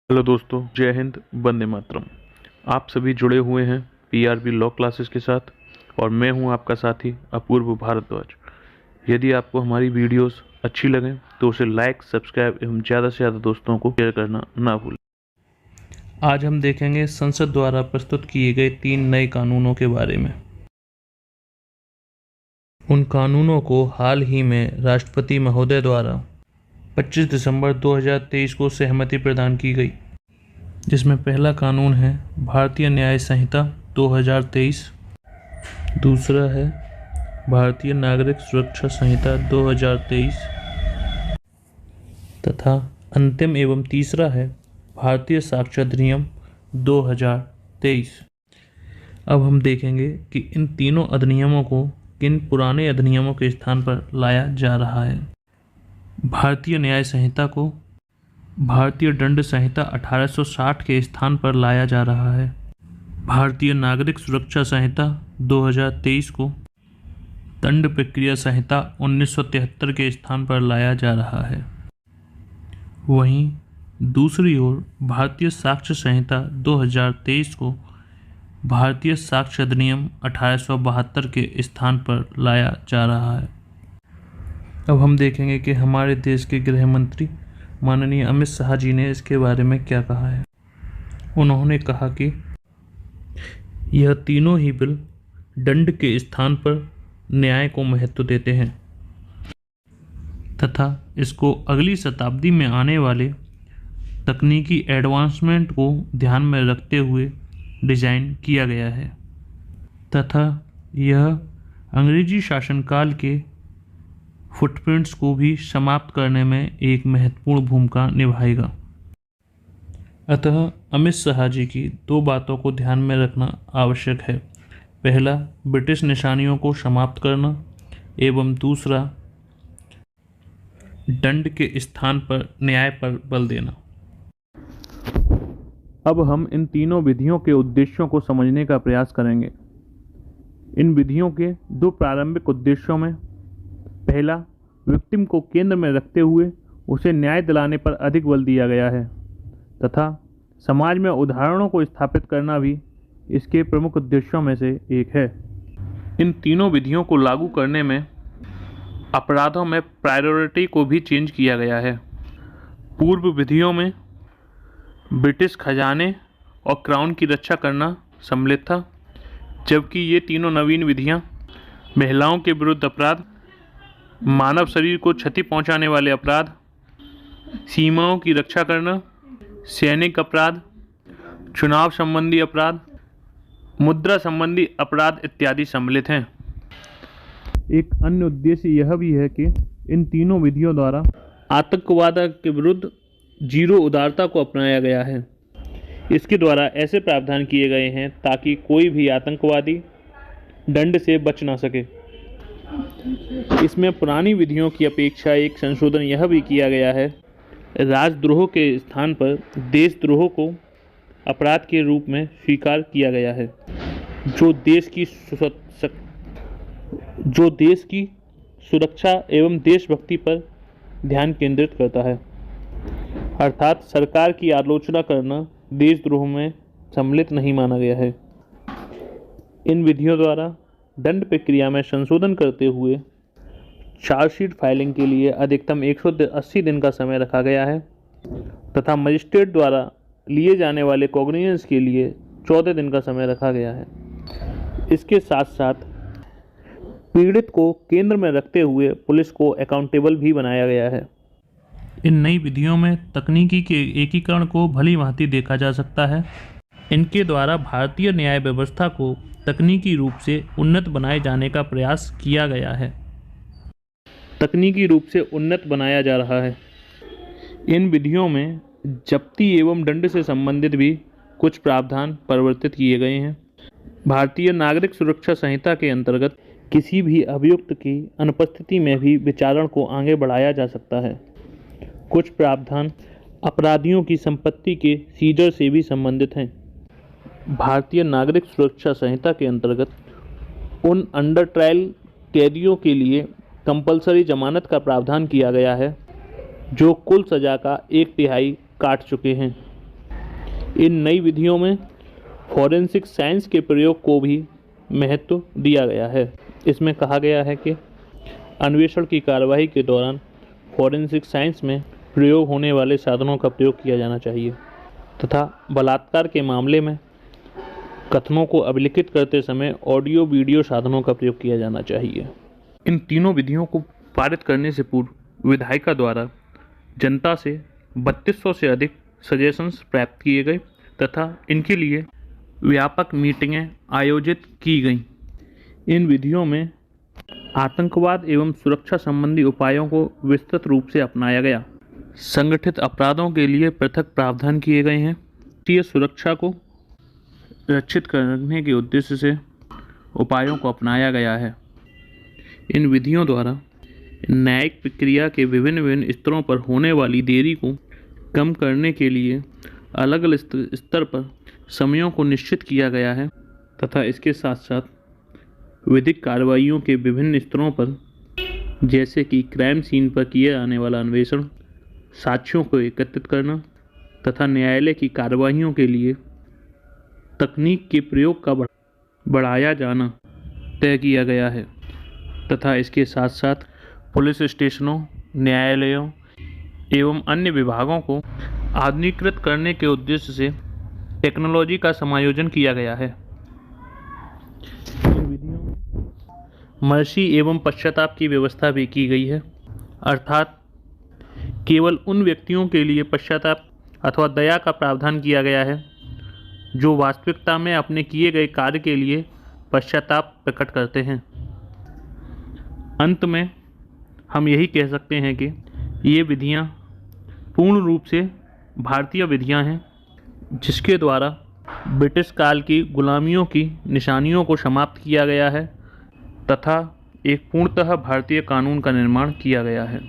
Hello दोस्तों, जय हिंद, वंदे मातरम। आप सभी जुड़े हुए हैं पीआरबी लॉ क्लासेस के साथ और मैं हूं आपका साथी अपूर्व भारद्वाज। यदि आपको हमारी वीडियोस अच्छी लगें तो उसे लाइक, सब्सक्राइब एवं ज़्यादा से ज़्यादा दोस्तों को शेयर करना ना भूलें। आज हम देखेंगे संसद द्वारा प्रस्तुत किए गए 3 नए कानूनों के बारे में। उन कानूनों को हाल ही में राष्ट्रपति महोदय द्वारा 25 दिसंबर 2023 को सहमति प्रदान की गई, जिसमें पहला कानून है भारतीय न्याय संहिता 2023, दूसरा है भारतीय नागरिक सुरक्षा संहिता 2023 तथा अंतिम एवं तीसरा है भारतीय साक्ष्य अधिनियम 2023। अब हम देखेंगे कि इन तीनों अधिनियमों को किन पुराने अधिनियमों के स्थान पर लाया जा रहा है। भारतीय न्याय संहिता को भारतीय दंड संहिता 1860 के स्थान पर लाया जा रहा है। भारतीय नागरिक सुरक्षा संहिता 2023 को दंड प्रक्रिया संहिता 1973 के स्थान पर लाया जा रहा है। वहीं दूसरी ओर भारतीय साक्ष्य संहिता 2023 को भारतीय साक्ष्य अधिनियम 1872 के स्थान पर लाया जा रहा है। अब हम देखेंगे कि हमारे देश के गृह मंत्री माननीय अमित शाह जी ने इसके बारे में क्या कहा है। उन्होंने कहा कि यह तीनों ही बिल दंड के स्थान पर न्याय को महत्व देते हैं तथा इसको अगली शताब्दी में आने वाले तकनीकी एडवांसमेंट को ध्यान में रखते हुए डिज़ाइन किया गया है तथा यह अंग्रेजी शासनकाल के फुटप्रिंट्स को भी समाप्त करने में एक महत्वपूर्ण भूमिका निभाएगा। अतः अमित शाह जी की 2 बातों को ध्यान में रखना आवश्यक है। पहला, ब्रिटिश निशानियों को समाप्त करना एवं दूसरा, दंड के स्थान पर न्याय पर बल देना। अब हम इन तीनों विधियों के उद्देश्यों को समझने का प्रयास करेंगे। इन विधियों के 2 प्रारंभिक उद्देश्यों में पहला, विक्टिम को केंद्र में रखते हुए उसे न्याय दिलाने पर अधिक बल दिया गया है तथा समाज में उदाहरणों को स्थापित करना भी इसके प्रमुख उद्देश्यों में से एक है। इन तीनों विधियों को लागू करने में अपराधों में प्रायोरिटी को भी चेंज किया गया है। पूर्व विधियों में ब्रिटिश खजाने और क्राउन की रक्षा करना सम्मिलित था, जबकि ये तीनों नवीन विधियां महिलाओं के विरुद्ध अपराध, मानव शरीर को क्षति पहुंचाने वाले अपराध, सीमाओं की रक्षा करना, सैनिक अपराध, चुनाव संबंधी अपराध, मुद्रा संबंधी अपराध इत्यादि सम्मिलित हैं। एक अन्य उद्देश्य यह भी है कि इन तीनों विधियों द्वारा आतंकवाद के विरुद्ध जीरो उदारता को अपनाया गया है। इसके द्वारा ऐसे प्रावधान किए गए हैं ताकि कोई भी आतंकवादी दंड से बच ना सके। इसमें पुरानी विधियों की अपेक्षा एक संशोधन यह भी किया गया है, राजद्रोह के स्थान पर देशद्रोह को अपराध के रूप में स्वीकार किया गया है, जो देश की सुरक्षा एवं देशभक्ति पर ध्यान केंद्रित करता है। अर्थात सरकार की आलोचना करना देशद्रोह में सम्मिलित नहीं माना गया है। इन विधियों द्वारा दंड प्रक्रिया में संशोधन करते हुए चार्जशीट फाइलिंग के लिए अधिकतम 180 दिन का समय रखा गया है तथा मजिस्ट्रेट द्वारा लिए जाने वाले कॉग्निजेंस के लिए 14 दिन का समय रखा गया है। इसके साथ साथ पीड़ित को केंद्र में रखते हुए पुलिस को अकाउंटेबल भी बनाया गया है। इन नई विधियों में तकनीकी के एकीकरण को भली भांति देखा जा सकता है। इनके द्वारा भारतीय न्याय व्यवस्था को तकनीकी रूप से उन्नत बनाए जाने का प्रयास किया गया है। तकनीकी रूप से उन्नत बनाया जा रहा है। इन विधियों में जब्ती एवं दंड से संबंधित भी कुछ प्रावधान परिवर्तित किए गए हैं। भारतीय नागरिक सुरक्षा संहिता के अंतर्गत किसी भी अभियुक्त की अनुपस्थिति में भी विचारण को आगे बढ़ाया जा सकता है। कुछ प्रावधान अपराधियों की संपत्ति के सीजर से भी संबंधित हैं। भारतीय नागरिक सुरक्षा संहिता के अंतर्गत उन अंडर ट्रायल कैदियों के लिए कंपलसरी जमानत का प्रावधान किया गया है जो कुल सज़ा का 1/3 काट चुके हैं। इन नई विधियों में फॉरेंसिक साइंस के प्रयोग को भी महत्व दिया गया है। इसमें कहा गया है कि अन्वेषण की कार्यवाही के दौरान फॉरेंसिक साइंस में प्रयोग होने वाले साधनों का प्रयोग किया जाना चाहिए तथा बलात्कार के मामले में कथनों को अभिलिखित करते समय ऑडियो वीडियो साधनों का प्रयोग किया जाना चाहिए। इन तीनों विधियों को पारित करने से पूर्व विधायिका द्वारा जनता से 3200 से अधिक सजेशंस प्राप्त किए गए तथा इनके लिए व्यापक मीटिंगें आयोजित की गईं। इन विधियों में आतंकवाद एवं सुरक्षा संबंधी उपायों को विस्तृत रूप से अपनाया गया। संगठित अपराधों के लिए पृथक प्रावधान किए गए हैं। राष्ट्रीय सुरक्षा को रक्षित करने के उद्देश्य से उपायों को अपनाया गया है। इन विधियों द्वारा न्यायिक प्रक्रिया के विभिन्न स्तरों पर होने वाली देरी को कम करने के लिए अलग अलग स्तर पर समयों को निश्चित किया गया है तथा इसके साथ साथ विधिक कार्रवाइयों के विभिन्न स्तरों पर जैसे कि क्राइम सीन पर किया जाने वाला अन्वेषण, साक्ष्यों को एकत्रित करना तथा न्यायालय की कार्रवाइयों के लिए तकनीक के प्रयोग का बढ़ाया जाना तय किया गया है तथा इसके साथ साथ पुलिस स्टेशनों, न्यायालयों एवं अन्य विभागों को आधुनिकीकृत करने के उद्देश्य से टेक्नोलॉजी का समायोजन किया गया है। इन विधियों में मर्सी एवं पश्चाताप की व्यवस्था भी की गई है, अर्थात केवल उन व्यक्तियों के लिए पश्चाताप अथवा दया का प्रावधान किया गया है जो वास्तविकता में अपने किए गए कार्य के लिए पश्चाताप प्रकट करते हैं। अंत में हम यही कह सकते हैं कि ये विधियां पूर्ण रूप से भारतीय विधियां हैं जिसके द्वारा ब्रिटिश काल की गुलामियों की निशानियों को समाप्त किया गया है तथा एक पूर्णतः भारतीय कानून का निर्माण किया गया है।